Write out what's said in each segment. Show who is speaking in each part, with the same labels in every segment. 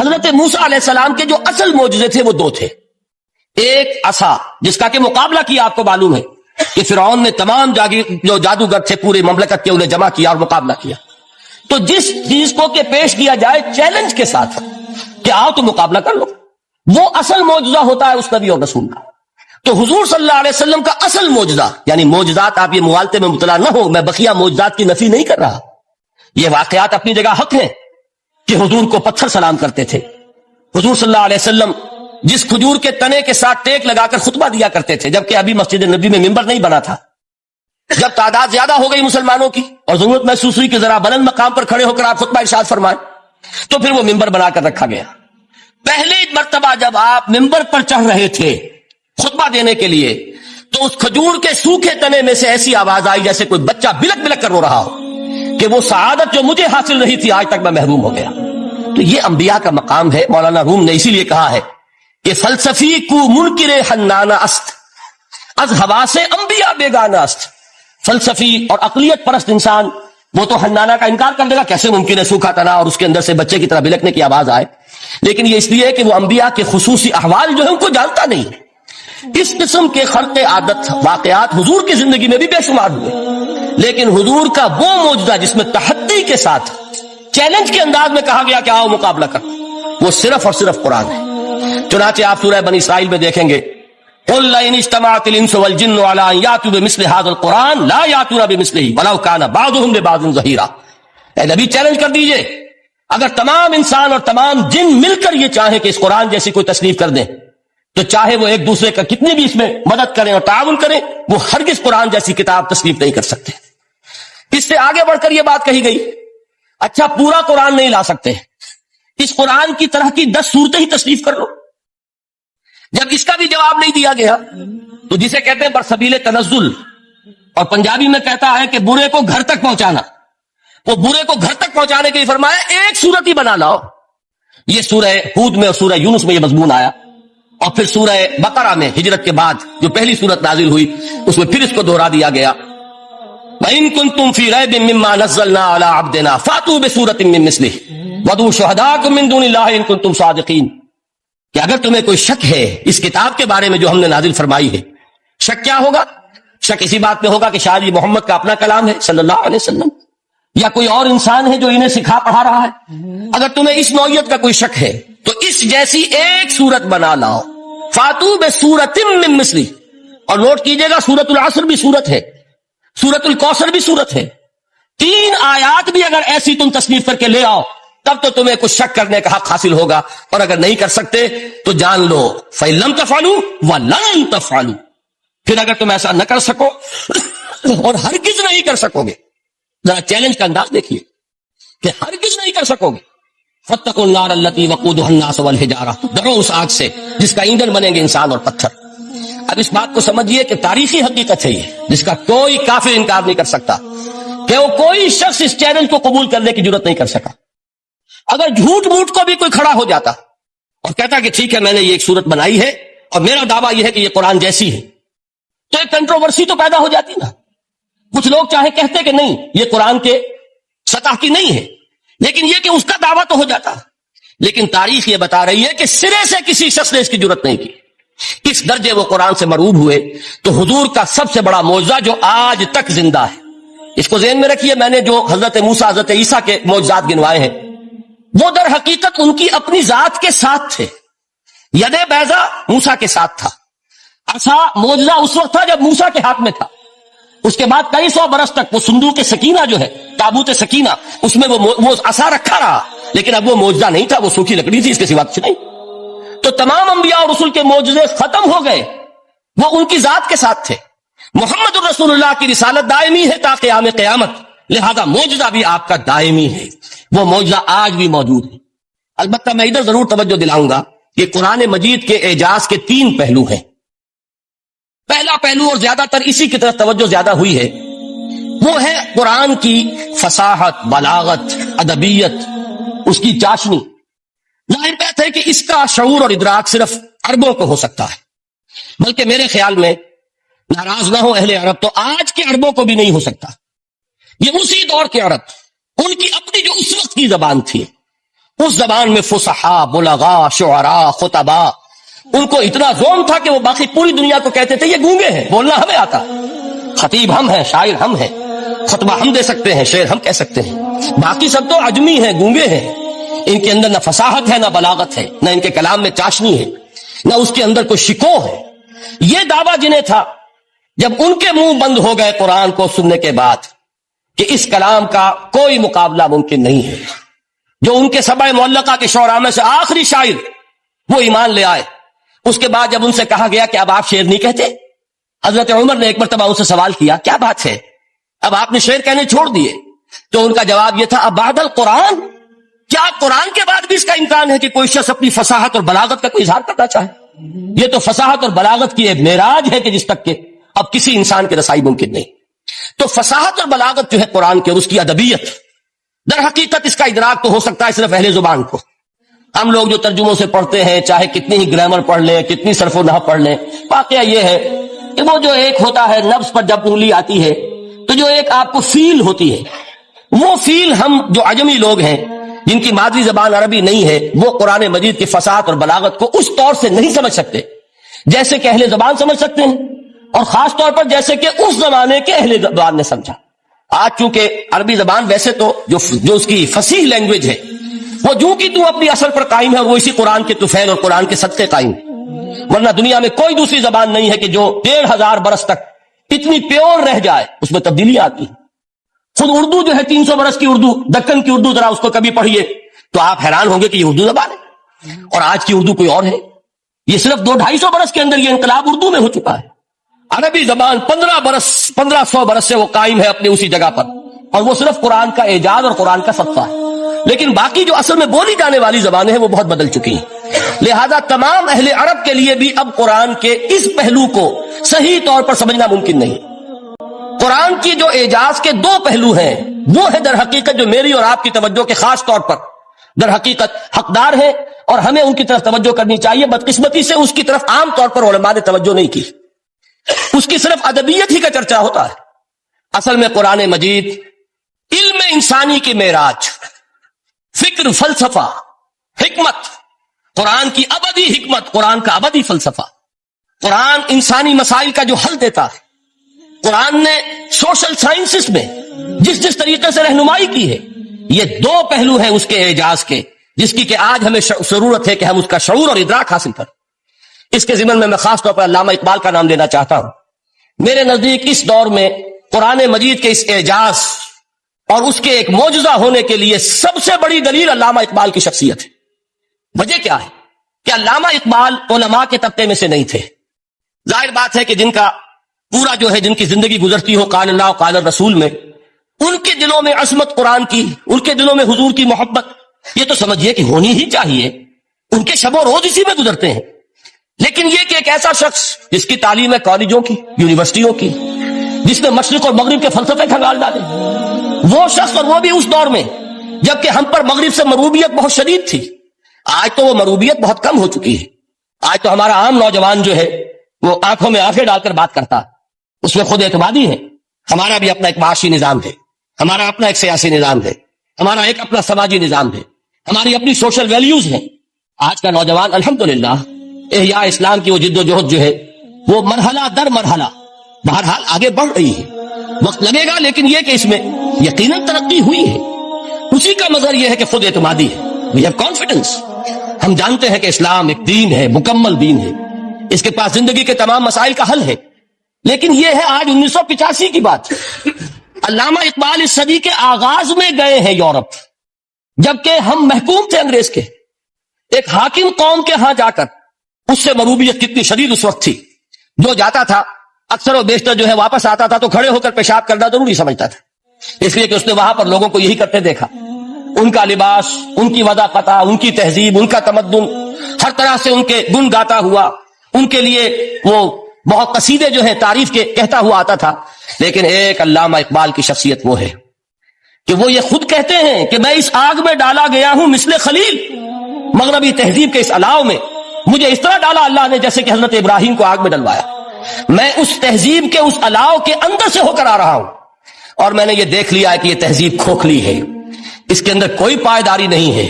Speaker 1: حضرت موسیٰ علیہ السلام کے جو اصل معجزے تھے وہ دو تھے. ایک عصا جس کا کہ مقابلہ کیا آپ کو معلوم ہے کہ فرعون نے تمام جو جادوگر تھے پورے مملکت کے انہیں جمع کیا اور مقابلہ کیا. تو جس چیز کو کہ پیش کیا جائے چیلنج کے ساتھ کہ آؤ تو مقابلہ کر لو، وہ اصل معجزہ ہوتا ہے اس نبی اور رسول کا. تو حضور صلی اللہ علیہ وسلم کا اصل معجزہ، یعنی معجزات آپ یہ مغالطے میں مبتلا نہ ہو، میں بقیہ معجزات کی نفی نہیں کر رہا، یہ واقعات اپنی جگہ حق ہیں کہ حضور کو پتھر سلام کرتے تھے. حضور صلی اللہ علیہ وسلم جس کھجور کے تنے کے ساتھ ٹیک لگا کر خطبہ دیا کرتے تھے، جبکہ ابھی مسجد نبی میں ممبر نہیں بنا تھا، جب تعداد زیادہ ہو گئی مسلمانوں کی اور ضرورت محسوس ہوئی کہ ذرا بلند مقام پر کھڑے ہو کر آپ خطبہ ارشاد فرمائیں، تو پھر وہ ممبر بنا کر رکھا گیا. پہلی مرتبہ جب آپ ممبر پر چڑھ رہے تھے خطبہ دینے کے لیے تو اس کھجور کے سوکھے تنے میں سے ایسی آواز آئی جیسے کوئی بچہ بلک بلک کر رو رہا ہو کہ وہ سعادت جو مجھے حاصل رہی تھی آج تک میں محروم ہو گیا. تو یہ انبیاء کا مقام ہے. مولانا روم نے اسی لیے کہا ہے کہ فلسفی کو منکر حنانہ است از حواس انبیاء بیگانہ است. فلسفی اور عقلیت پرست انسان وہ تو حنانہ کا انکار کر دے گا، کیسے ممکن ہے سوکھا تنا اور اس کے اندر سے بچے کی طرح بلکنے کی آواز آئے. لیکن یہ اس لیے کہ وہ انبیاء کے خصوصی احوال جو ہے ان کو جانتا نہیں. اس قسم کے خرق عادت واقعات حضور کی زندگی میں بھی بے شمار ہوئے، لیکن حضور کا وہ معجزہ جس میں تحدی کے ساتھ چیلنج کے انداز میں کہا گیا کہ آؤ مقابلہ کر، وہ صرف اور صرف قرآن ہے. چنانچہ آپ سورہ بنی اسرائیل میں دیکھیں گے قُلْ لَئِنِ اجْتَمَعَتِ الْإِنسُ وَالْجِنُّ عَلَىٰ أَن يَأْتُوا بِمِثْلِ هَٰذَا الْقُرْآنِ لَا يَأْتُونَ بِمِثْلِهِ وَلَوْ كَانَ بَعْضُهُمْ لِبَعْضٍ ظَهِيرًا. اے نبی چیلنج کر دیجئے، اگر تمام انسان اور تمام جن مل کر یہ چاہیں کہ اس قرآن جیسی کوئی تصنیف کر دیں تو چاہے وہ ایک دوسرے کا کتنی بھی اس میں مدد کریں اور تعاون کریں، وہ ہرگز قرآن جیسی کتاب تصنیف نہیں کر سکتے. اس سے آگے بڑھ کر یہ بات کہی گئی اچھا پورا قرآن نہیں لا سکتے، اس قرآن کی طرح کی 10 صورتیں ہی تصنیف کر لو. جب اس کا بھی جواب نہیں دیا گیا تو جسے کہتے ہیں برسبیل تنزل اور پنجابی میں کہتا ہے کہ برے کو گھر تک پہنچانا، وہ برے کو گھر تک پہنچانے کے لیے فرمایا ایک صورت ہی بنا لاؤ. یہ سورہ ہود میں اور سورہ یونس میں یہ مضمون آیا، اور پھر سورہ بقرہ میں ہجرت کے بعد جو پہلی سورت نازل ہوئی اس میں پھر اس کو دوہرا دیا گیا وَإِن كُنتُمْ فِي رَيْبٍ مِّمَّا نَزَّلْنَا عَلَىٰ عَبْدِنَا فَأْتُوا بِسُورَةٍ مِّن مِّثْلِهِ وَادْعُوا شُهَدَاءَكُم مِّن دُونِ اللَّهِ إِن كُنتُمْ صَادِقِينَ. کہ اگر تمہیں کوئی شک ہے اس کتاب کے بارے میں جو ہم نے نازل فرمائی ہے، شک کیا ہوگا؟ شک اسی بات میں ہوگا کہ شاید یہ محمد کا اپنا کلام ہے صلی اللہ علیہ وسلم، یا کوئی اور انسان ہے جو انہیں سکھا پڑھا رہا ہے. اگر تمہیں اس نوعیت کا کوئی شک ہے تو اس جیسی ایک صورت بنا لاؤ. فاتو بسورۃ من مثلی، اور نوٹ کیجئے گا سورۃ العصر بھی صورت ہے، سورۃ الکوثر بھی صورت ہے. 3 آیات بھی اگر ایسی تم تصنیف کر کے لے آؤ تب تو تمہیں کچھ شک کرنے کا حق حاصل ہوگا، اور اگر نہیں کر سکتے تو جان لو فَإِن لَّمْ تَفْعَلُوا وَلَن تَفْعَلُوا. پھر اگر تم ایسا نہ کر سکو اور ہرگز نہیں کر سکو گے، ذرا چیلنج کا انداز دیکھیے کہ ہرگز نہیں کر سکو گے، فَاتَّقُوا النَّارَ الَّتِي وَقُودُهَا النَّاسُ وَالْحِجَارَةُ، ڈرو اس آگ سے جس کا ایندھن بنیں گے انسان اور پتھر. اب اس بات کو سمجھیے کہ تاریخی حقیقت ہے یہ جس کا کوئی کافر انکار نہیں کر سکتا کہ وہ کوئی شخص اس چیلنج کو قبول کرنے کی جرت نہیں کر سکا. اگر جھوٹ موٹ کو بھی کوئی کھڑا ہو جاتا اور کہتا کہ ٹھیک ہے میں نے یہ ایک صورت بنائی ہے اور میرا دعویٰ یہ ہے کہ یہ قرآن جیسی ہے، تو ایک کنٹروورسی تو پیدا ہو جاتی نا. کچھ لوگ چاہے کہتے کہ نہیں یہ قرآن کے سطح کی نہیں ہے، لیکن یہ کہ اس کا دعویٰ تو ہو جاتا. لیکن تاریخ یہ بتا رہی ہے کہ سرے سے کسی شخص نے اس کی جرت نہیں کی. اس درجے وہ قرآن سے مرعوب ہوئے. تو حضور کا سب سے بڑا معجزہ جو آج تک زندہ ہے، اس کو ذہن میں رکھیے، میں نے جو حضرت موسیٰ حضرت عیسیٰ کے معجزات گنوائے ہیں وہ در حقیقت ان کی اپنی ذات کے ساتھ تھے. ید بیضا موسیٰ کے ساتھ تھا، عصا معجزہ اس وقت تھا جب موسیٰ کے ہاتھ میں تھا. اس کے بعد کئی سو برس تک وہ صندوق سکینہ جو ہے، تابوت سکینہ، اس میں وہ عصا رکھا رہا، لیکن اب وہ معجزہ نہیں تھا، وہ سوکھی لکڑی تھی، اس کے سوا کچھ نہیں. تو تمام انبیاء اور رسول کے معجزے ختم ہو گئے، وہ ان کی ذات کے ساتھ تھے. محمد الرسول اللہ کی رسالت دائمی ہے تا قیام قیامت، لہذا معجزہ بھی آپ کا دائمی ہے، وہ معجزہ آج بھی موجود ہے. البتہ میں ادھر ضرور توجہ دلاؤں گا کہ قرآن مجید کے اعجاز کے 3 پہلو ہیں. پہلا پہلو، اور زیادہ تر اسی کی طرف توجہ زیادہ ہوئی ہے، وہ ہے قرآن کی فصاحت، بلاغت، ادبیت، اس کی چاشنی. ظاہر بات ہے کہ اس کا شعور اور ادراک صرف عربوں کو ہو سکتا ہے، بلکہ میرے خیال میں ناراض نہ ہو اہل عرب تو آج کے عربوں کو بھی نہیں ہو سکتا. یہ اسی دور کے عرب، ان کی اپنی جو اس وقت کی زبان تھی، اس زبان میں فصحا، بلغا، شعراء، خطبا، ان کو اتنا زوم تھا کہ وہ باقی پوری دنیا کو کہتے تھے یہ گونگے ہیں، بولنا ہمیں آتا، خطیب ہم ہیں، شاعر ہم ہیں، خطبہ ہم دے سکتے ہیں، شعر ہم کہہ سکتے ہیں، باقی سب تو عجمی ہیں، گونگے ہیں، ان کے اندر نہ فصاحت ہے، نہ بلاغت ہے، نہ ان کے کلام میں چاشنی ہے، نہ اس کے اندر کوئی شکو ہے۔ یہ دعویٰ جنہیں تھا، جب ان کے منہ بند ہو گئے قرآن کو سننے کے بعد کہ اس کلام کا کوئی مقابلہ ممکن نہیں ہے، جو ان کے سبع معلقہ کے شعراء میں سے آخری شاعر وہ ایمان لے آئے، اس کے بعد جب ان سے کہا گیا کہ اب آپ شعر نہیں کہتے، حضرت عمر نے ایک مرتبہ ان سے سوال کیا کیا بات ہے، اب آپ نے شعر کہنے چھوڑ دیے؟ تو ان کا جواب یہ تھا اب بعد القرآن، کیا قرآن کے بعد بھی اس کا امکان ہے کہ کوئی شخص اپنی فصاحت اور بلاغت کا کوئی اظہار کرنا چاہے؟ یہ تو فصاحت اور بلاغت کی ایک معراج ہے کہ جس تک کہ اب کسی انسان کی رسائی ممکن نہیں۔ تو فصاحت اور بلاغت جو ہے قرآن کے اور اس کی ادبیت، در حقیقت اس کا ادراک تو ہو سکتا ہے صرف اہل زبان کو۔ ہم لوگ جو ترجموں سے پڑھتے ہیں، چاہے کتنی ہی گرامر پڑھ لیں، کتنی صرف و نحو پڑھ لیں، واقعہ یہ ہے کہ وہ جو ایک ہوتا ہے نفس پر جب انگلی آتی ہے تو جو ایک آپ کو فیل ہوتی ہے، وہ فیل ہم جو عجمی لوگ ہیں جن کی مادری زبان عربی نہیں ہے، وہ قرآن مجید کی فصاحت اور بلاغت کو اس طور سے نہیں سمجھ سکتے جیسے کہ اہل زبان سمجھ سکتے ہیں، اور خاص طور پر جیسے کہ اس زمانے کے اہل زبان نے سمجھا۔ آج چونکہ عربی زبان ویسے تو جو اس کی فصیح لینگویج ہے وہ جو کی تو اپنی اصل پر قائم ہے، اور وہ اسی قرآن کے طفیل اور قرآن کے صدقے قائم ہے، ورنہ دنیا میں کوئی دوسری زبان نہیں ہے کہ جو 1500 برس تک اتنی پیور رہ جائے، اس میں تبدیلیاں آتی ہیں۔ خود اردو جو ہے 300 برس کی اردو، دکن کی اردو، ذرا اس کو کبھی پڑھیے تو آپ حیران ہوں گے کہ یہ اردو زبان ہے، اور آج کی اردو کوئی اور ہے۔ یہ صرف 200-250 برس کے اندر یہ انقلاب اردو میں ہو چکا ہے۔ عربی زبان 1500 برس سے وہ قائم ہے اپنے اسی جگہ پر، اور وہ صرف قرآن کا اعجاز اور قرآن کا صدقہ ہے۔ لیکن باقی جو اصل میں بولی جانے والی زبانیں ہیں وہ بہت بدل چکی ہیں، لہذا تمام اہل عرب کے لیے بھی اب قرآن کے اس پہلو کو صحیح طور پر سمجھنا ممکن نہیں۔ قرآن کی جو اعجاز کے 2 پہلو ہیں، وہ ہے در حقیقت جو میری اور آپ کی توجہ کے خاص طور پر در حقیقت حقدار ہیں، اور ہمیں ان کی طرف توجہ کرنی چاہیے۔ بدقسمتی سے اس کی طرف عام طور پر علماء نے توجہ نہیں کی، اس کی صرف ادبیت ہی کا چرچا ہوتا ہے۔ اصل میں قرآن مجید علم انسانی کی معراج، فکر، فلسفہ، حکمت، قرآن کی ابدی حکمت، قرآن کا ابدی فلسفہ، قرآن انسانی مسائل کا جو حل دیتا ہے، قرآن نے سوشل سائنسز میں جس طریقے سے رہنمائی کی ہے، یہ 2 پہلو ہیں اس کے اعجاز کے، جس کی کہ آج ہمیں ضرورت ہے کہ ہم اس کا شعور اور ادراک حاصل کریں۔ اس کے ضمن میں میں خاص طور پر علامہ اقبال کا نام لینا چاہتا ہوں۔ میرے نزدیک اس دور میں قرآن مجید کے اس اعجاز اور اس کے ایک معجزہ ہونے کے لیے سب سے بڑی دلیل علامہ اقبال کی شخصیت ہے۔ وجہ کیا ہے کہ علامہ اقبال علماء کے طبقے میں سے نہیں تھے۔ ظاہر بات ہے کہ جن کا پورا جو ہے، جن کی زندگی گزرتی ہو قال اللہ قال الرسول میں، ان کے دلوں میں عظمت قرآن کی، ان کے دلوں میں حضور کی محبت، یہ تو سمجھیے کہ ہونی ہی چاہیے، ان کے شب و روز اسی میں گزرتے ہیں۔ لیکن یہ کہ ایک ایسا شخص جس کی تعلیم ہے کالجوں کی، یونیورسٹیوں کی، جس نے مشرق اور مغرب کے فلسفے کھنگال ڈالے، وہ شخص، اور وہ بھی اس دور میں جبکہ ہم پر مغرب سے مروبیت بہت شدید تھی۔ آج تو وہ مروبیت بہت کم ہو چکی ہے۔ آج تو ہمارا عام نوجوان جو ہے وہ آنکھوں میں آنکھیں ڈال کر بات کرتا ہے، اس میں خود اعتمادی ہے۔ ہمارا بھی اپنا ایک معاشی نظام ہے، ہمارا اپنا ایک سیاسی نظام ہے، ہمارا ایک اپنا سماجی نظام ہے، ہماری اپنی سوشل ویلیوز ہیں۔ آج کا نوجوان الحمدللہ احیاء اسلام کی وہ جد و جہد جو ہے وہ مرحلہ در مرحلہ بہرحال آگے بڑھ رہی ہے، وقت لگے گا، لیکن یہ کہ اس میں یقیناً ترقی ہوئی ہے۔ اسی کا مظہر یہ ہے کہ خود اعتمادی ہے، وی ہیو کانفیڈنس۔ ہم جانتے ہیں کہ اسلام ایک دین ہے، مکمل دین ہے، اس کے پاس زندگی کے تمام مسائل کا حل ہے۔ لیکن یہ ہے آج 1985 کی بات، علامہ اقبال اس صدی کے آغاز میں گئے ہیں یورپ، جبکہ ہم محکوم تھے انگریز کے۔ ایک حاکم قوم کے ہاں جا کر اس سے مروبیت کتنی شدید اس وقت تھی، جو جاتا تھا اکثر و بیشتر جو ہے واپس آتا تھا تو کھڑے ہو کر پیشاب کرنا ضروری سمجھتا تھا، اس لیے کہ اس نے وہاں پر لوگوں کو یہی کرتے دیکھا۔ ان کا لباس، ان کی وضاقت، ان کی تہذیب، ان کا تمدن، ہر طرح سے ان کے گن گاتا ہوا، ان کے لیے وہ بہت قصیدے جو ہے تعریف کے کہتا ہوا آتا تھا۔ لیکن ایک علامہ اقبال کی شخصیت وہ ہے کہ وہ یہ خود کہتے ہیں کہ میں اس آگ میں ڈالا گیا ہوں مثل خلیل، مغربی تہذیب کے اس الاؤ میں مجھے اس طرح ڈالا اللہ نے جیسے کہ حضرت ابراہیم کو آگ میں ڈلوایا۔ میں اس تہذیب کے اس الاؤ کے اندر سے ہو کر آ رہا ہوں، اور میں نے یہ دیکھ لیا ہے کہ یہ تہذیب کھوکھلی ہے، اس کے اندر کوئی پائیداری نہیں ہے،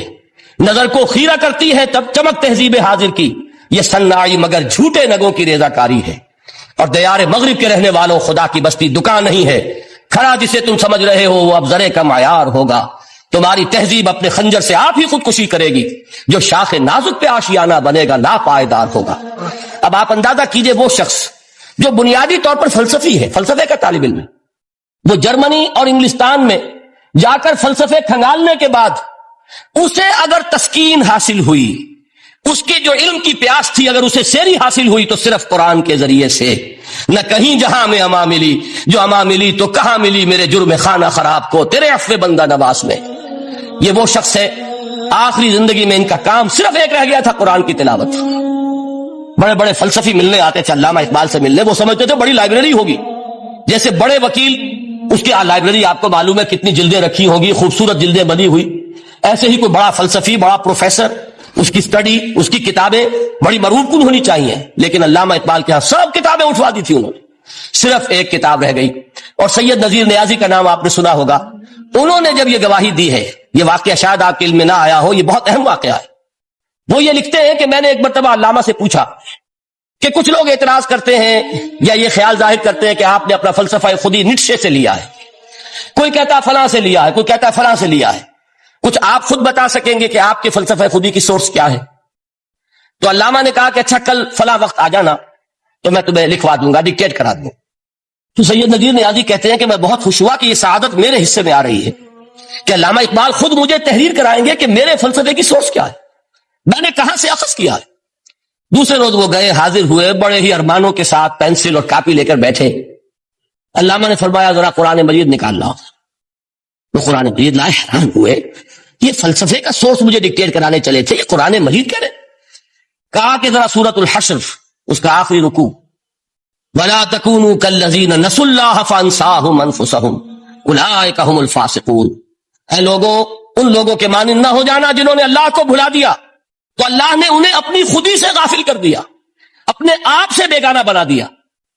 Speaker 1: نظر کو خیرہ کرتی ہے تب چمک تہذیب حاضر کی، یہ صناعی مگر جھوٹے نگوں کی ریزہ کاری ہے۔ اور دیار مغرب کے رہنے والوں، خدا کی بستی دکان نہیں ہے، کھڑا جسے تم سمجھ رہے ہو وہ اب زرے کا معیار ہوگا۔ تمہاری تہذیب اپنے خنجر سے آپ ہی خودکشی کرے گی، جو شاخ نازک پہ آشیانہ بنے گا لا پائیدار ہوگا۔ اب آپ اندازہ کیجئے وہ شخص جو بنیادی طور پر فلسفی ہے، فلسفے کا طالب علم ہے، وہ جرمنی اور انگلستان میں جا کر فلسفے کھنگالنے کے بعد اسے اگر تسکین حاصل ہوئی، اس کے جو علم کی پیاس تھی اگر اسے سیری حاصل ہوئی تو صرف قرآن کے ذریعے سے، نہ کہیں جہاں میں اما ملی، جو اما ملی تو کہاں ملی میرے جرم خانہ خراب کو تیرے عفو بندہ نواز میں۔ یہ وہ شخص ہے آخری زندگی میں ان کا کام صرف ایک رہ گیا تھا، قرآن کی تلاوت۔ بڑے بڑے فلسفی ملنے آتے تھے علامہ اقبال سے ملنے، وہ سمجھتے تھے بڑی لائبریری ہوگی، جیسے بڑے وکیل اس کی لائبریری آپ کو معلوم ہے کتنی جلدیں رکھی ہوگی، خوبصورت جلدیں بنی ہوئی، ایسے ہی کوئی بڑا فلسفی، بڑا پروفیسر، اس کی سٹڈی، اس کی کتابیں بڑی مرغوب کن ہونی چاہیے، لیکن علامہ اقبال کے ہاں سب کتابیں اٹھوا دی تھی انہوں نے، صرف ایک کتاب رہ گئی۔ اور سید نذیر نیازی کا نام آپ نے سنا ہوگا، انہوں نے جب یہ گواہی دی ہے، یہ واقعہ شاید آپ کے علم میں نہ آیا ہو، یہ بہت اہم واقعہ ہے۔ وہ یہ لکھتے ہیں کہ میں نے ایک مرتبہ علامہ سے پوچھا کہ کچھ لوگ اعتراض کرتے ہیں یا یہ خیال ظاہر کرتے ہیں کہ آپ نے اپنا فلسفہ خودی نیٹشے سے لیا ہے، کوئی کہتا فلاں سے لیا ہے، کوئی کہتا فلاں سے لیا ہے، کچھ آپ خود بتا سکیں گے کہ آپ کے فلسفہ خودی کی سورس کیا ہے؟ تو علامہ نے کہا کہ اچھا کل فلاں وقت آ جانا تو میں تمہیں لکھوا دوں گا، ڈکٹیٹ کرا دوں۔ تو سید نذیر نیازی کہتے ہیں کہ میں بہت خوش ہوا کہ یہ سعادت میرے حصے میں آ رہی ہے کہ علامہ اقبال خود مجھے تحریر کرائیں گے کہ میرے فلسفے کی سورس کیا ہے، میں نے کہاں سے اخذ کیا ہے۔ دوسرے روز وہ گئے، حاضر ہوئے، بڑے ہی ارمانوں کے ساتھ پینسل اور کاپی لے کر بیٹھے۔ علامہ نے فرمایا ذرا قرآن مجید نکال لاؤ۔ وہ قرآن مجید لائے، حیران ہوئے، یہ فلسفے کا سورس مجھے ڈکٹیٹ کرانے چلے تھے، یہ قرآن مجید کہہ رہے۔ کہا کہ ذرا سورۃ الحشر اس کا آخری رکوع، وَلَا تَكُونُوا كَالَّذِينَ نَسُوا اللَّهَ فَأَنسَاهُمْ أَنفُسَهُمْ أُولَٰئِكَ هُمُ الْفَاسِقُونَ۔ اے لوگوں، ان لوگوں کے مانند نہ ہو جانا جنہوں نے اللہ کو بھلا دیا تو اللہ نے انہیں اپنی خودی سے غافل کر دیا، اپنے آپ سے بیگانہ بنا دیا،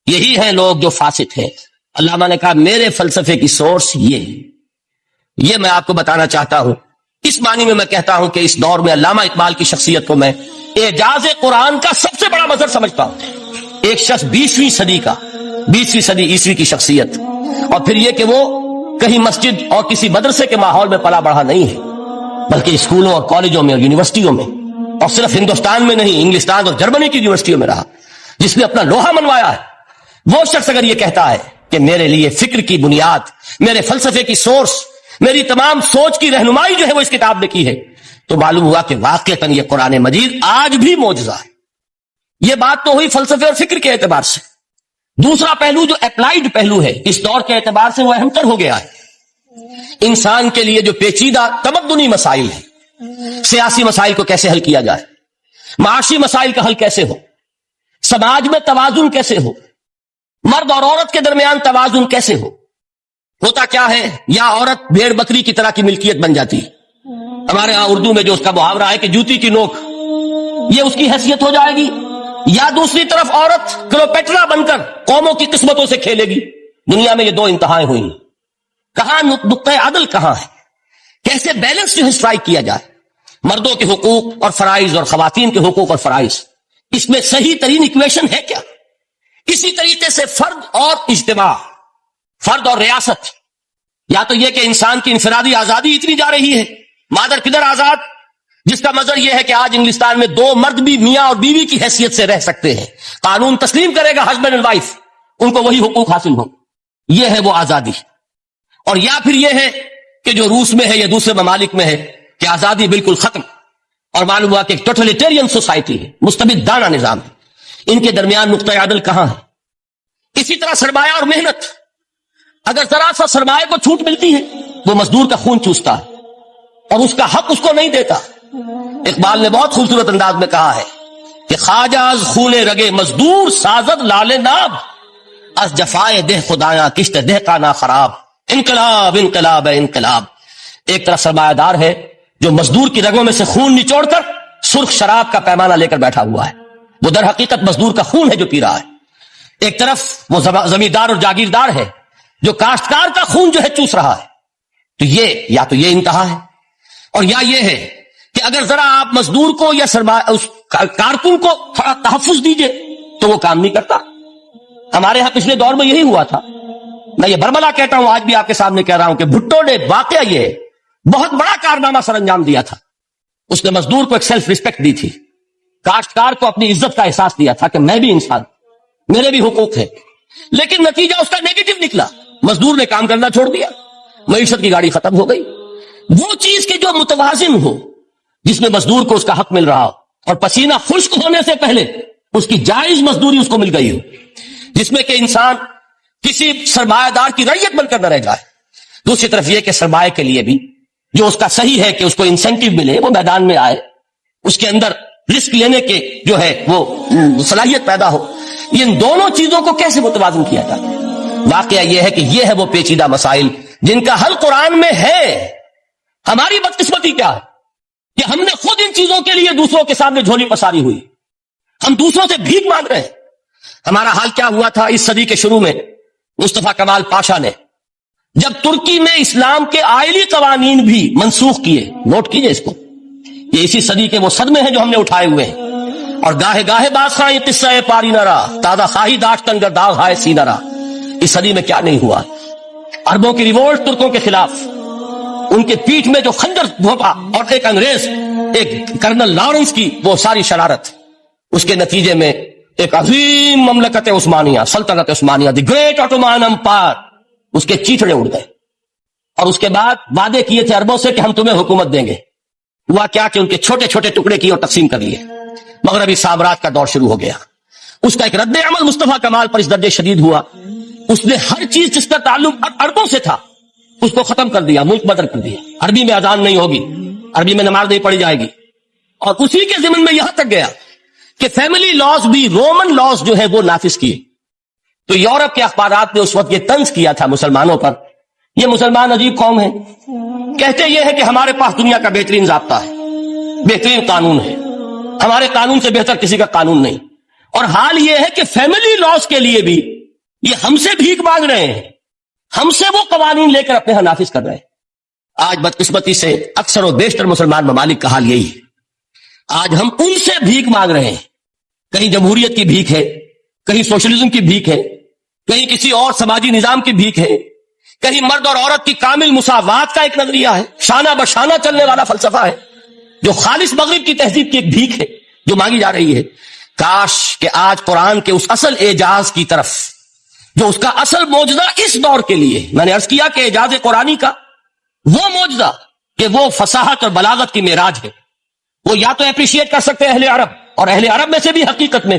Speaker 1: یہی ہیں لوگ جو فاسق ہیں۔ علامہ نے کہا میرے فلسفے کی سورس یہ میں آپ کو بتانا چاہتا ہوں۔ اس معنی میں کہتا ہوں کہ اس دور میں علامہ اقبال کی شخصیت کو میں اعجاز قرآن کا سب سے بڑا مظہر سمجھتا ہوں۔ ایک شخص 20ویں صدی عیسوی کی شخصیت، اور پھر یہ کہ وہ کہیں مسجد اور کسی مدرسے کے ماحول میں پلا بڑھا نہیں ہے، بلکہ اسکولوں اور کالجوں میں اور یونیورسٹیوں میں، اور صرف ہندوستان میں نہیں، انگلستان اور جرمنی کی یونیورسٹیوں میں رہا، جس نے اپنا لوہا منوایا ہے۔ وہ شخص اگر یہ کہتا ہے کہ میرے لیے فکر کی بنیاد، میرے فلسفے کی سورس، میری تمام سوچ کی رہنمائی جو ہے وہ اس کتاب نے کی ہے، تو معلوم ہوا کہ واقعتاً یہ قرآن مجید آج بھی معجزہ ہے۔ یہ بات تو ہوئی فلسفے اور فکر کے اعتبار سے۔ دوسرا پہلو جو اپلائیڈ پہلو ہے اس دور کے اعتبار سے، وہ اہم تر ہو گیا ہے۔ انسان کے لیے جو پیچیدہ تمدنی مسائل ہیں، سیاسی مسائل کو کیسے حل کیا جائے، معاشی مسائل کا حل کیسے ہو، سماج میں توازن کیسے ہو، مرد اور عورت کے درمیان توازن کیسے ہو، ہوتا کیا ہے، یا عورت بھیڑ بکری کی طرح کی ملکیت بن جاتی ہے۔ ہمارے ہاں اردو میں جو اس کا محاورہ ہے کہ جوتی کی نوک، یہ اس کی حیثیت ہو جائے گی، یا دوسری طرف عورت کلوپیٹرا بن کر قوموں کی قسمتوں سے کھیلے گی۔ دنیا میں یہ دو انتہائیں ہوئی ہیں، کہاں نقطہ عدل کہاں ہے، کیسے بیلنس جو ہے اسٹرائک کیا جائے، مردوں کے حقوق اور فرائض اور خواتین کے حقوق اور فرائض، اس میں صحیح ترین ایکویشن ہے کیا؟ اسی طریقے سے فرد اور اجتماع، فرد اور ریاست، یا تو یہ کہ انسان کی انفرادی آزادی اتنی جا رہی ہے، مادر پدر آزاد، جس کا مظہر یہ ہے کہ آج انگلستان میں 2 مرد بھی میاں اور بیوی کی حیثیت سے رہ سکتے ہیں، قانون تسلیم کرے گا ہسبینڈ اینڈ وائف، ان کو وہی حقوق حاصل ہوں، یہ ہے وہ آزادی۔ اور یا پھر یہ ہے کہ جو روس میں ہے یا دوسرے ممالک میں ہے کہ آزادی بالکل ختم، اور معلوم ہوا کہ ایک ٹوٹلیٹیرین سوسائٹی ہے، مستبدانہ نظام ہے۔ ان کے درمیان نقطہ عدل کہاں ہے؟ اسی طرح سرمایہ اور محنت، اگر ذرا سا سرمایہ کو چھوٹ ملتی ہے وہ مزدور کا خون چوستا ہے اور اس کا حق اس کو نہیں دیتا۔ اقبال نے بہت خوبصورت انداز میں کہا ہے کہ خواجہ از خون رگے مزدور سازد لال ناب، از جفائے دہ خدایاں کشت دہ کا نا خراب۔ انقلاب انقلاب ہے انقلاب۔ ایک طرف سرمایہ دار ہے جو مزدور کی رگوں میں سے خون نچوڑ کر سرخ شراب کا پیمانہ لے کر بیٹھا ہوا ہے، وہ در حقیقت مزدور کا خون ہے جو پی رہا ہے۔ ایک طرف وہ زمیندار اور جاگیردار ہے جو کاشتکار کا خون جو ہے چوس رہا ہے۔ تو یہ یا تو یہ انتہا ہے، اور یا یہ ہے کہ اگر ذرا آپ مزدور کو یا اس کارکن کو تھوڑا تحفظ دیجئے تو وہ کام نہیں کرتا. ہمارے ہاں پچھلے دور میں یہی ہوا تھا. میں یہ برملا کہتا ہوں، آج بھی آپ کے سامنے کہہ رہا ہوں کہ بھٹو نے واقعہ یہ بہت بڑا کارنامہ سر انجام دیا تھا. اس نے مزدور کو ایک سیلف ریسپیکٹ دی تھی، کاشتکار کو اپنی عزت کا احساس دیا تھا کہ میں بھی انسان، میرے بھی حقوق ہیں. لیکن نتیجہ اس کا نیگیٹو نکلا. مزدور نے کام کرنا چھوڑ دیا، معیشت کی گاڑی ختم ہو گئی. وہ چیز کے جو متوازن ہو، جس میں مزدور کو اس کا حق مل رہا ہو اور پسینہ خشک ہونے سے پہلے اس کی جائز مزدوری اس کو مل گئی ہو، جس میں کہ انسان کسی سرمایہ دار کی رعیت بن کر نہ رہ جائے. دوسری طرف یہ کہ سرمایہ کے لیے بھی جو اس کا صحیح ہے کہ اس کو انسینٹیو ملے، وہ میدان میں آئے، اس کے اندر رسک لینے کے جو ہے وہ صلاحیت پیدا ہو. ان دونوں چیزوں کو کیسے متوازن کیا جائے؟ واقعہ یہ ہے کہ یہ ہے وہ پیچیدہ مسائل جن کا حل قرآن میں ہے. ہماری بدقسمتی کیا ہے کہ ہم نے خود ان چیزوں کے لیے دوسروں کے سامنے جھولی پساری ہوئی، ہم دوسروں سے بھیک مانگ رہے ہیں. ہمارا حال کیا ہوا تھا اس صدی کے شروع میں؟ مصطفیٰ کمال پاشا نے جب ترکی میں اسلام کے آئلی قوانین بھی منسوخ کیے، نوٹ کیجئے اس کو، یہ اسی صدی کے وہ صدمے ہیں جو ہم نے اٹھائے ہوئے ہیں. اور گاہے گاہے باز خواہ یہ قصہ پاری نہ رہا، تازہ خواہی داشتن گر داغ ہائے سی نہ رہا. اس صدی میں کیا نہیں ہوا؟ عربوں کی ریوولٹ ترکوں کے خلاف، ان کے پیٹھ میں جو خنجر بھونپا، اور ایک انگریز، ایک کرنل لارنس کی وہ ساری شرارت، اس کے نتیجے میں ایک عظیم مملکت عثمانیہ، سلطنت عثمانیہ، دی گریٹ آٹومان امپائر، اس کے چیتڑے اڑ گئے. اور اس کے بعد وعدے کیے تھے عربوں سے کہ ہم تمہیں حکومت دیں گے. ہوا کیا کہ ان کے چھوٹے چھوٹے ٹکڑے کیے اور تقسیم کر لیے. مغربی سامراج کا دور شروع ہو گیا. اس کا ایک رد عمل مصطفیٰ کمال پر اس درجے شدید ہوا، اس نے ہر چیز جس کا تعلق عربوں سے تھا اس کو ختم کر دیا، ملک بدر کر دیا. عربی میں اذان نہیں ہوگی، عربی میں نماز نہیں پڑھی جائے گی. اور اسی کے ضمن میں یہاں تک گیا کہ فیملی لاز بھی، رومن لاز جو ہے وہ نافذ کیے. تو یورپ کے اخبارات نے اس وقت یہ طنز کیا تھا مسلمانوں پر، یہ مسلمان عجیب قوم ہے، کہتے یہ ہے کہ ہمارے پاس دنیا کا بہترین ضابطہ ہے، بہترین قانون ہے، ہمارے قانون سے بہتر کسی کا قانون نہیں. اور حال یہ ہے کہ فیملی لاز کے لیے بھی یہ ہم سے بھیک مانگ رہے ہیں، ہم سے وہ قوانین لے کر اپنے ہاں نافذ کر رہے ہیں. آج بدقسمتی سے اکثر و بیشتر مسلمان ممالک کا حال یہی ہے. آج ہم ان سے بھیک مانگ رہے ہیں. کہیں جمہوریت کی بھیک ہے، کہیں سوشلزم کی بھیک ہے، کہیں کسی اور سماجی نظام کی بھیک ہے، کہیں مرد اور عورت کی کامل مساوات کا ایک نظریہ ہے، شانہ بشانہ چلنے والا فلسفہ ہے، جو خالص مغرب کی تہذیب کی ایک بھیک ہے جو مانگی جا رہی ہے. کاش کہ آج قرآن کے اس اصل اعجاز کی طرف، جو اس کا اصل معجزہ اس دور کے لیے، میں نے عرض کیا کہ اعجاز قرآنی کا وہ معجزہ کہ وہ فصاحت اور بلاغت کی معراج ہے، وہ یا تو اپریشیٹ کر سکتے اہل عرب، اور اہل عرب میں سے بھی حقیقت میں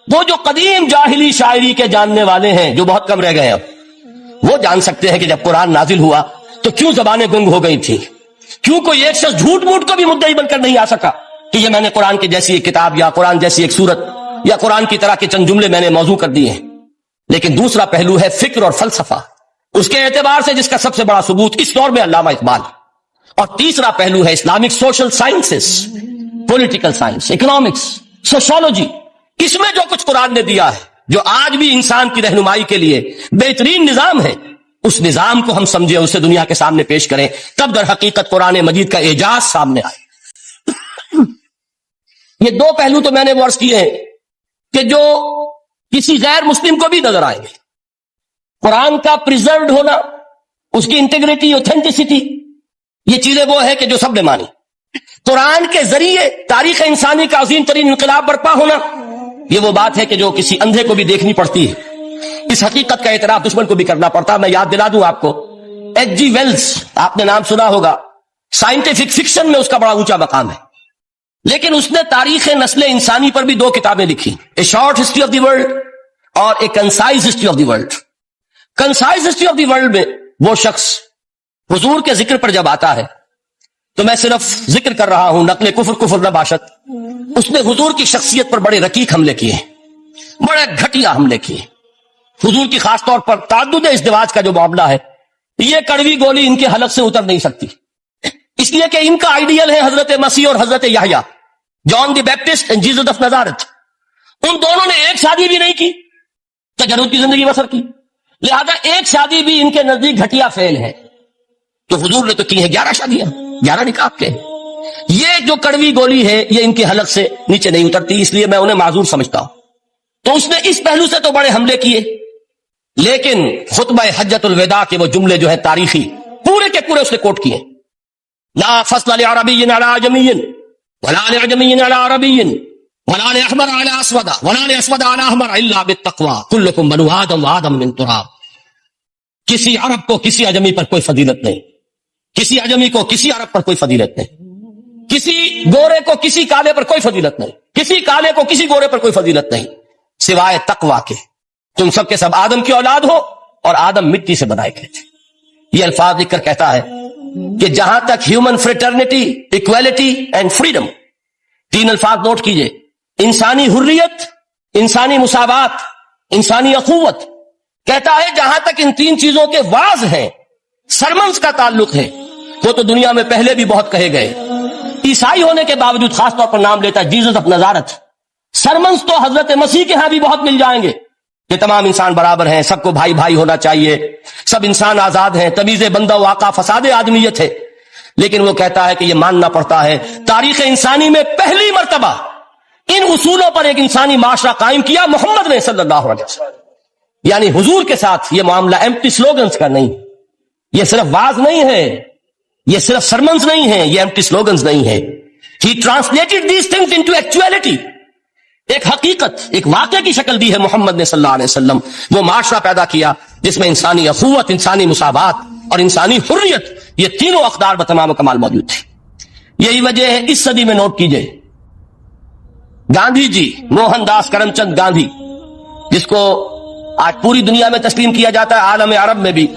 Speaker 1: وہ جو قدیم جاہلی شاعری کے جاننے والے ہیں جو بہت کم رہ گئے، اب وہ جان سکتے ہیں کہ جب قرآن نازل ہوا تو کیوں زبانیں گنگ ہو گئی تھی، کیوں کوئی ایک شخص جھوٹ موٹ کو بھی مدعی بن کر نہیں آ سکا کہ یہ میں نے قرآن کی جیسی ایک کتاب یا قرآن جیسی ایک سورت یا قرآن کی طرح کے چند جملے میں نے موضوع کر دیے ہیں. لیکن دوسرا پہلو ہے فکر اور فلسفہ، اس کے اعتبار سے جس کا سب سے بڑا ثبوت اس دور میں علامہ اقبال. اور تیسرا پہلو ہے Islamic social sciences, political science, economics, sociology. اس میں جو کچھ قرآن نے دیا ہے، جو آج بھی انسان کی رہنمائی کے لیے بہترین نظام ہے، اس نظام کو ہم سمجھیں، اسے دنیا کے سامنے پیش کریں، تب در حقیقت قرآن مجید کا اعجاز سامنے آئے. یہ دو پہلو تو میں نے عرض کیے ہیں کہ جو کسی غیر مسلم کو بھی نظر آئیں گے. قرآن کا پریزروڈ ہونا، اس کی انٹیگریٹی، اوتھینٹسٹی، یہ چیزیں وہ ہے کہ جو سب نے مانی. قرآن کے ذریعے تاریخ انسانی کا عظیم ترین انقلاب برپا ہونا، یہ وہ بات ہے کہ جو کسی اندھے کو بھی دیکھنی پڑتی ہے. اس حقیقت کا اعتراف دشمن کو بھی کرنا پڑتا. میں یاد دلا دوں آپ کو، ایچ جی ویلز، آپ نے نام سنا ہوگا، سائنٹیفک فکشن میں اس کا بڑا اونچا مقام ہے، لیکن اس نے تاریخ نسل انسانی پر بھی دو کتابیں لکھی، a short history of the world اور a concise history of the world. Concise history of the world میں وہ شخص حضور کے ذکر پر جب آتا ہے، تو میں صرف ذکر کر رہا ہوں، نقل کفر نہ باشد، اس نے حضور کی شخصیت پر بڑے رقیق حملے کیے، بڑے گھٹیا حملے کیے. حضور کی خاص طور پر تعدد ازدواج کا جو معاملہ ہے، یہ کڑوی گولی ان کے حلق سے اتر نہیں سکتی، اس لیے کہ ان کا آئیڈیل ہے حضرت مسیح اور حضرت یحییٰ، جان دی بیپٹسٹ اینڈ جیسس آف نزارت. ان دونوں نے ایک شادی بھی نہیں کی، تجرد کی زندگی بسر کی، لہذا ایک شادی بھی ان کے نزدیک گھٹیا فعل ہے. تو حضور نے تو کی ہے 11 شادیاں، 11 نکاح کے. یہ جو کڑوی گولی ہے یہ ان کے حلق سے نیچے نہیں اترتی، اس لیے میں انہیں معذور سمجھتا ہوں۔ تو اس نے اس پہلو سے تو بڑے حملے کیے، لیکن خطبہ حجۃ الوداع کے وہ جملے جو ہے تاریخی پورے کے پورے اس نے کوٹ کیے، لا فصل لعربی علی عجمی ولا لعجمی علی عربی ولا لاحمر علی اسود ولا لاسود علی احمر الا بالتقوى كلكم بنو آدم وآدم من تراب۔ کسی عرب کو کسی عجمی پر کوئی فضیلت نہیں، کسی عجمی کو کسی عرب پر کوئی فضیلت نہیں، کسی گورے کو کسی کالے پر کوئی فضیلت نہیں، کسی کالے کو کسی گورے پر کوئی فضیلت نہیں سوائے تقوی کے۔ تم سب کے سب آدم کی اولاد ہو اور آدم مٹی سے بنائے گئے تھے۔ یہ الفاظ لکھ کر کہتا ہے کہ جہاں تک human fraternity, equality and freedom, تین الفاظ نوٹ کیجئے، انسانی حریت، انسانی مساوات، انسانی اخوت، کہتا ہے جہاں تک ان تین چیزوں کے واز ہیں، سرمنس کا تعلق ہے، وہ تو دنیا میں پہلے بھی بہت کہے گئے۔ عیسائی ہونے کے باوجود خاص طور پر نام لیتا ہے جیزس آف نزارت۔ سرمنس تو حضرت مسیح کے ہاں بھی بہت مل جائیں گے کہ تمام انسان برابر ہیں، سب کو بھائی بھائی ہونا چاہیے، سب انسان آزاد ہیں، تمیز بندہ و آقا فساد آدمیت ہے۔ لیکن وہ کہتا ہے کہ یہ ماننا پڑتا ہے تاریخ انسانی میں پہلی مرتبہ ان اصولوں پر ایک انسانی معاشرہ قائم کیا محمد نے صلی اللہ علیہ وسلم۔ یعنی حضور کے ساتھ یہ معاملہ ایمپٹی سلوگنز کا نہیں، یہ صرف واز نہیں ہے، یہ صرف سرمنز نہیں ہے، یہ ایمپٹی سلوگنز نہیں ہے۔ He translated these things into actuality۔ ایک حقیقت، ایک واقعے کی شکل دی ہے محمد نے صلی اللہ علیہ وسلم۔ وہ معاشرہ پیدا کیا جس میں انسانی اخوت، انسانی مساوات اور انسانی حریت، یہ تینوں اقدار بتمام کمال موجود تھے۔ یہی وجہ ہے اس صدی میں نوٹ کیجئے گاندھی جی، موہن داس کرم چند گاندھی، جس کو آج پوری دنیا میں تسلیم کیا جاتا ہے، عالم عرب میں بھی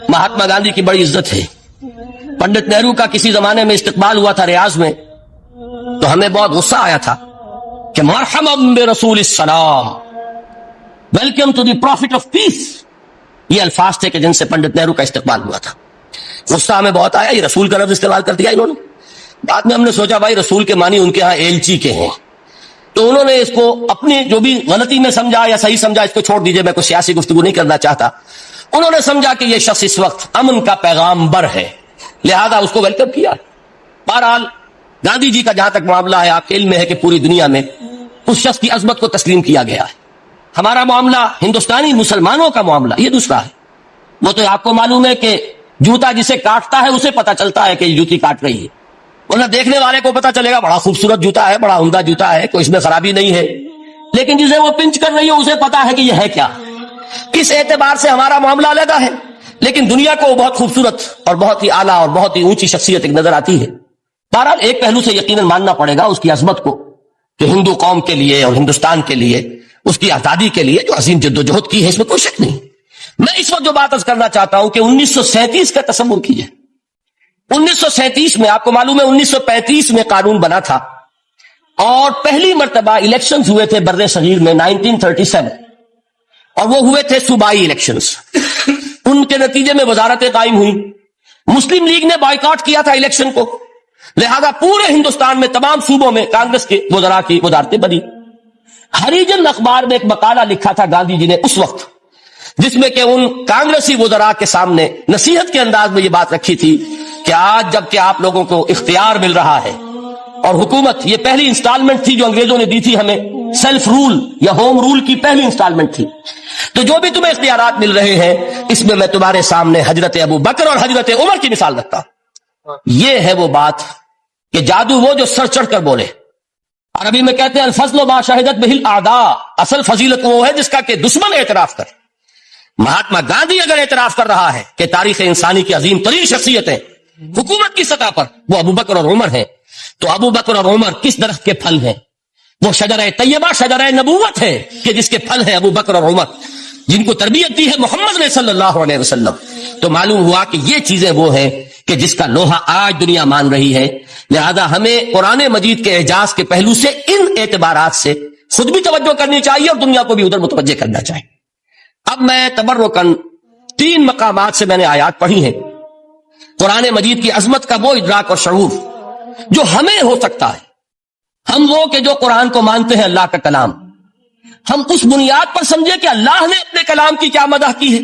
Speaker 1: مہاتما گاندھی کی بڑی عزت ہے۔ پنڈت نہرو کا کسی زمانے میں استقبال ہوا تھا ریاض میں، تو ہمیں بہت غصہ آیا تھا کہ مرحبا برسول السلام، welcome to the prophet of peace, یہ الفاظ تھے کہ جن سے پنڈت نہرو کا استقبال ہوا تھا۔ غصہ ہمیں بہت آیا، یہ رسول کا لفظ استعمال کر دیا انہوں نے۔ بعد میں ہم نے سوچا بھائی رسول کے معنی ان کے ہاں ایلچی کے ہیں، تو انہوں نے اس کو اپنی جو بھی غلطی میں سمجھا یا صحیح سمجھا، اس کو چھوڑ دیجئے، میں کوئی سیاسی گفتگو نہیں کرنا چاہتا۔ انہوں نے سمجھا کہ یہ شخص اس وقت امن کا پیغامبر ہے، لہذا اس کو ویلکم کیا۔ بہرحال گاندھی جی کا جہاں تک معاملہ ہے، آپ کے علم میں ہے کہ پوری دنیا میں اس شخص کی عظمت کو تسلیم کیا گیا ہے۔ ہمارا معاملہ ہندوستانی مسلمانوں کا معاملہ یہ دوسرا ہے۔ وہ تو آپ کو معلوم ہے کہ جوتا جسے کاٹتا ہے اسے پتا چلتا ہے کہ یہ جوتی کاٹ رہی ہے، ورنہ دیکھنے والے کو پتا چلے گا بڑا خوبصورت جوتا ہے، بڑا عمدہ جوتا ہے، کوئی اس میں خرابی نہیں ہے، لیکن جسے وہ پنچ کر رہی ہے اسے پتا ہے کہ یہ ہے کیا۔ اس اعتبار سے ہمارا معاملہ علیحدہ ہے، لیکن دنیا کو وہ بہت خوبصورت اور بہت ہی اعلیٰ اور بہت ہی اونچی شخصیت ایک نظر آتی ہے۔ بہرحال ایک پہلو سے یقیناً ماننا پڑے گا اس کی عظمت کو کہ ہندو قوم کے لیے اور ہندوستان کے لیے، اس کی آزادی کے لیے جو عظیم جدوجہد کی ہے، اس میں کوئی شک نہیں۔ میں اس وقت جو بات عرض کرنا چاہتا ہوں کہ 1937 کا تصور کیجئے۔ 1937 میں آپ کو معلوم ہے 1935 میں قانون بنا تھا اور پہلی مرتبہ الیکشنز ہوئے تھے بر صغیر میں 1937، اور وہ ہوئے تھے صوبائی الیکشنز۔ ان کے نتیجے میں وزارتیں قائم ہوئی، مسلم لیگ نے بائیکاٹ کیا تھا الیکشن کو، لہذا پورے ہندوستان میں تمام صوبوں میں کانگریس کے وزراء کی وزارتیں بنی۔ ہریجن اخبار میں ایک مقالہ لکھا تھا گاندھی جی نے اس وقت، جس میں کہ ان کانگریسی وزراء کے سامنے نصیحت کے انداز میں یہ بات رکھی تھی کہ آج جب کہ آپ لوگوں کو اختیار مل رہا ہے اور حکومت، یہ پہلی انسٹالمنٹ تھی جو انگریزوں نے دی تھی ہمیں، سیلف رول یا ہوم رول کی پہلی انسٹالمنٹ تھی، تو جو بھی تمہیں اختیارات مل رہے ہیں اس میں میں تمہارے سامنے حضرت ابو بکر اور حضرت عمر کی مثال رکھتا ہوں۔ یہ ہے وہ بات کہ جادو وہ جو سر چڑھ کر بولے۔ عربی میں کہتے ہیں الفضل ما شہدت بہ الاعداء، اصل فضیلت وہ ہے جس کا کہ دشمن اعتراف کرے۔ مہاتما گاندھی اگر اعتراف کر رہا ہے کہ تاریخ انسانی کی عظیم ترین شخصیتیں حکومت کی سطح پر وہ ابو بکر اور عمر ہیں، تو ابو بکر اور عمر کس درخت کے پھل ہیں؟ وہ شجرہ طیبہ، شجرہ نبوت ہے کہ جس کے پھل ہیں ابو بکر اور عمر، جن کو تربیت دی ہے محمد نے صلی اللہ علیہ وسلم۔ تو معلوم ہوا کہ یہ چیزیں وہ ہیں کہ جس کا لوہا آج دنیا مان رہی ہے، لہذا ہمیں قرآن مجید کے اعجاز کے پہلو سے ان اعتبارات سے خود بھی توجہ کرنی چاہیے اور دنیا کو بھی ادھر متوجہ کرنا چاہیے۔ اب میں تبرکاً 3 مقامات سے میں نے آیات پڑھی ہیں، قرآن مجید کی عظمت کا وہ ادراک اور شعور جو ہمیں ہو سکتا ہے۔ ہم وہ کہ جو قرآن کو مانتے ہیں اللہ کا کلام، ہم اس بنیاد پر سمجھے کہ اللہ نے اپنے کلام کی کیا مدح کی ہے۔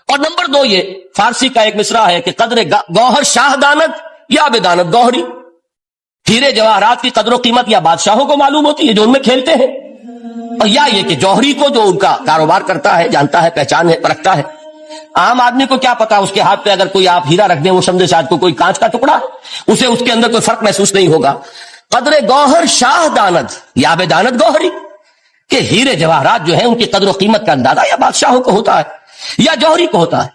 Speaker 1: اور نمبر 2 یہ فارسی کا ایک مصرع ہے کہ قدر گوہر شاہ دانت یا بے دانت گوہری، ہیرے جواہرات کی قدر و قیمت یا بادشاہوں کو معلوم ہوتی ہے جو ان میں کھیلتے ہیں، اور یا یہ کہ جوہری کو جو ان کا کاروبار کرتا ہے، جانتا ہے، پہچان ہے، پرکھتا ہے۔ عام آدمی کو کیا پتا، اس کے ہاتھ پہ اگر کوئی آپ ہیرا رکھ دیں وہ سمجھے شاید کوئی کانچ کا ٹکڑا، اسے اس کے اندر کوئی فرق محسوس نہیں ہوگا۔ قدر گوہر شاہ داند یا بے داند گوہری، کہ ہیرے جواہرات جو ہیں ان کی قدر و قیمت کا اندازہ یا بادشاہوں کو ہوتا ہے یا جوہری کو ہوتا ہے۔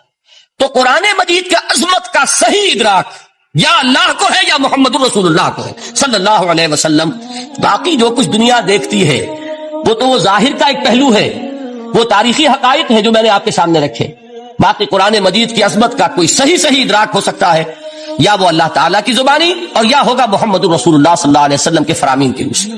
Speaker 1: تو قرآن مجید کا عظمت کا صحیح ادراک یا اللہ کو ہے یا محمد الرسول اللہ کو ہے صلی اللہ علیہ وسلم۔ باقی جو کچھ دنیا دیکھتی ہے وہ ظاہر کا ایک پہلو ہے، وہ تاریخی حقائق ہیں جو میں نے آپ کے سامنے رکھے۔ باقی قرآن مجید کی عظمت کا کوئی صحیح ادراک ہو سکتا ہے یا وہ اللہ تعالیٰ کی زبانی اور یا ہوگا محمد الرسول اللہ صلی اللہ علیہ وسلم کے فرامین کی روح سے۔